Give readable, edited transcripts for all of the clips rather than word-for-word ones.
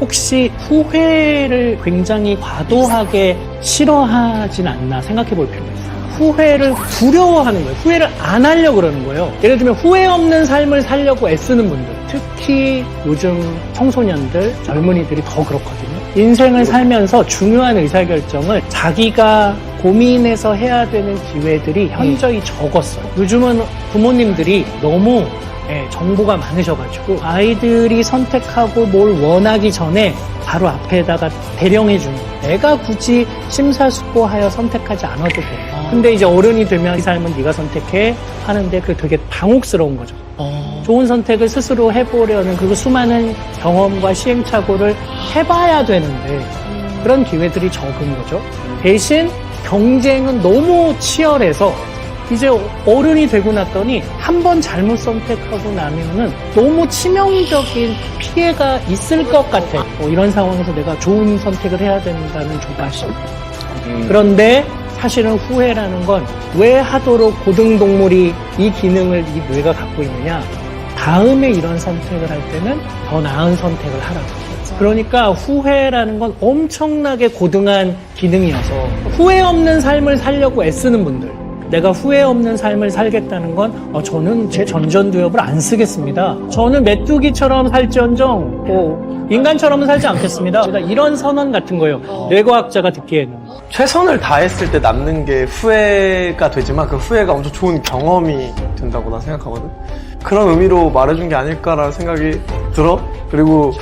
혹시 후회를 굉장히 과도하게 싫어하진 않나 생각해 볼 필요가 있어요. 후회를 두려워하는 거예요. 후회를 안 하려고 그러는 거예요. 예를 들면 후회 없는 삶을 살려고 애쓰는 분들, 특히 요즘 청소년들, 젊은이들이 더 그렇거든요. 인생을 살면서 중요한 의사결정을 자기가 고민해서 해야 되는 기회들이 현저히 적었어요. 요즘은 부모님들이 너무 정보가 많으셔가지고 아이들이 선택하고 뭘 원하기 전에 바로 앞에다가 대령해 주는 거예요. 내가 굳이 심사숙고하여 선택하지 않아도 돼. 근데 이제 어른이 되면 이 삶은 네가 선택해 하는데 그게 되게 당혹스러운 거죠. 좋은 선택을 스스로 해보려는 그 수많은 경험과 시행착오를 해봐야 되는데 그런 기회들이 적은 거죠. 대신 경쟁은 너무 치열해서 이제 어른이 되고 났더니 한 번 잘못 선택하고 나면은 너무 치명적인 피해가 있을 것 같아. 이런 상황에서 내가 좋은 선택을 해야 된다는 조바심. 그런데 사실은 후회라는 건 왜 하도록 고등동물이 이 기능을 이 뇌가 갖고 있느냐. 다음에 이런 선택을 할 때는 더 나은 선택을 하라고. 그러니까 후회라는 건 엄청나게 고등한 기능이어서 후회 없는 삶을 살려고 애쓰는 분들, 내가 후회 없는 삶을 살겠다는 건 저는 제 전전두엽을 안 쓰겠습니다. 저는 메뚜기처럼 살지언정 인간처럼은 살지 않겠습니다. 이런 선언 같은 거예요. 뇌과학자가 듣기에는. 최선을 다했을 때 남는 게 후회가 되지만 그 후회가 엄청 좋은 경험이 된다고 난 생각하거든. 그런 의미로 말해준 게 아닐까라는 생각이 들어. 그리고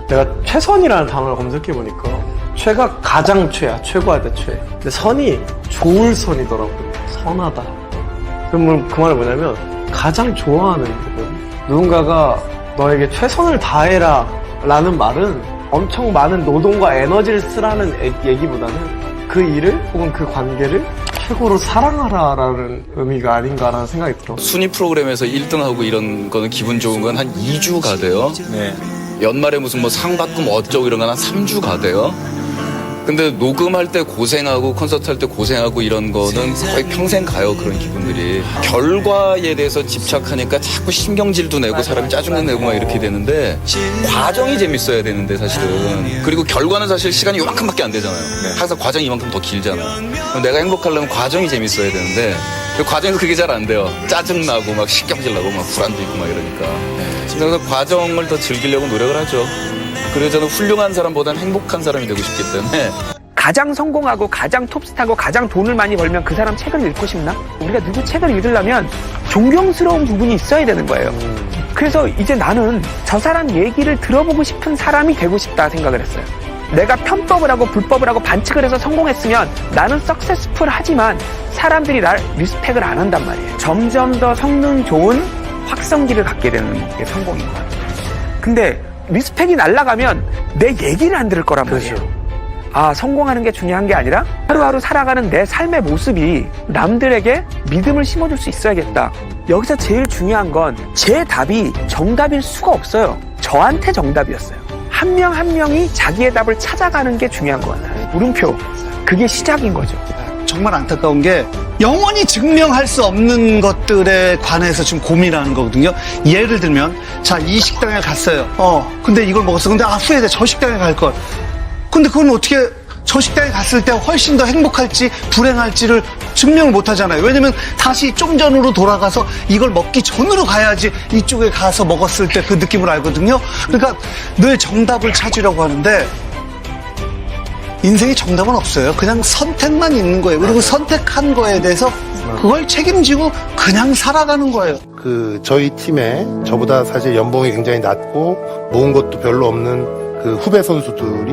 내가 최선이라는 단어를 검색해보니까 최가 가장 최야. 최고할 때 최. 근데 선이 좋을 선이더라고. 선하다. 그러면 그 말은 뭐냐면 가장 좋아하는 거거든. 누군가가 너에게 최선을 다해라 라는 말은 엄청 많은 노동과 에너지를 쓰라는 얘기보다는 그 일을 혹은 그 관계를 최고로 사랑하라 라는 의미가 아닌가라는 생각이 들어. 순위 프로그램에서 1등하고 이런 거는 기분 좋은 건 한 2주 가대요. 네. 연말에 무슨 뭐 상 받고 뭐 어쩌고 이런 건 한 3주 가대요. 근데 녹음할 때 고생하고 콘서트 할 때 고생하고 이런 거는 거의 평생 가요. 그런 기분들이. 결과에 대해서 집착하니까 자꾸 신경질도 내고 사람이 짜증도 내고 막 이렇게 되는데 과정이 재밌어야 되는데 사실은. 그리고 결과는 사실 시간이 요만큼밖에 안 되잖아요. 항상 과정이 이만큼 더 길잖아요. 그럼 내가 행복하려면 과정이 재밌어야 되는데 그 과정에서 그게 잘 안 돼요. 짜증나고 막 신경질 나고 막 불안도 있고 막 이러니까. 그래서 과정을 더 즐기려고 노력을 하죠. 그래서 저는 훌륭한 사람보다는 행복한 사람이 되고 싶기 때문에. 가장 성공하고 가장 톱스타고 가장 돈을 많이 벌면 그 사람 책을 읽고 싶나? 우리가 누구 책을 읽으려면 존경스러운 부분이 있어야 되는 거예요. 그래서 이제 나는 저 사람 얘기를 들어보고 싶은 사람이 되고 싶다 생각을 했어요. 내가 편법을 하고 불법을 하고 반칙을 해서 성공했으면 나는 석세스풀 하지만 사람들이 날 리스펙을 안 한단 말이에요. 점점 더 성능 좋은 확성기를 갖게 되는 게 성공인 것 같아요. 근데 리스펙이 날아가면 내 얘기를 안 들을 거란 말이에요. 아, 성공하는 게 중요한 게 아니라 하루하루 살아가는 내 삶의 모습이 남들에게 믿음을 심어줄 수 있어야겠다. 여기서 제일 중요한 건 제 답이 정답일 수가 없어요. 저한테 정답이었어요. 한 명 한 명이 자기의 답을 찾아가는 게 중요한 것 같아요. 물음표. 그게 시작인 거죠. 정말 안타까운 게 영원히 증명할 수 없는 것들에 관해서 지금 고민하는 거거든요. 예를 들면 자, 이 식당에 갔어요. 근데 이걸 먹었어. 근데 후회돼. 저 식당에 갈 걸. 근데 그건 어떻게 저 식당에 갔을 때 훨씬 더 행복할지 불행할지를 증명을 못 하잖아요. 왜냐면 다시 좀 전으로 돌아가서 이걸 먹기 전으로 가야지 이쪽에 가서 먹었을 때 그 느낌을 알거든요. 그러니까 늘 정답을 찾으려고 하는데 인생에 정답은 없어요. 그냥 선택만 있는 거예요. 그리고 선택한 거에 대해서 그걸 책임지고 그냥 살아가는 거예요. 저희 팀에 저보다 사실 연봉이 굉장히 낮고 모은 것도 별로 없는 그 후배 선수들이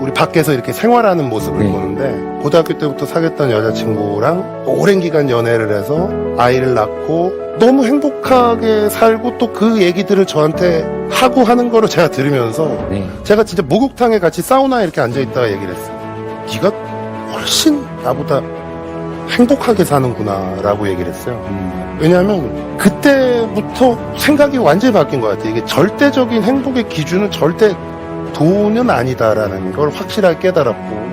우리 밖에서 이렇게 생활하는 모습을 보는데 고등학교 때부터 사귀었던 여자친구랑 오랜 기간 연애를 해서 아이를 낳고 너무 행복하게 살고 또 그 얘기들을 저한테 하고 하는 거를 제가 들으면서 제가 진짜 목욕탕에 같이 사우나에 이렇게 앉아있다가 얘기를 했어요. 네가 훨씬 나보다 행복하게 사는구나 라고 얘기를 했어요. 왜냐하면 그때부터 생각이 완전히 바뀐 것 같아요. 이게 절대적인 행복의 기준은 절대 돈은 아니다라는 걸 확실하게 깨달았고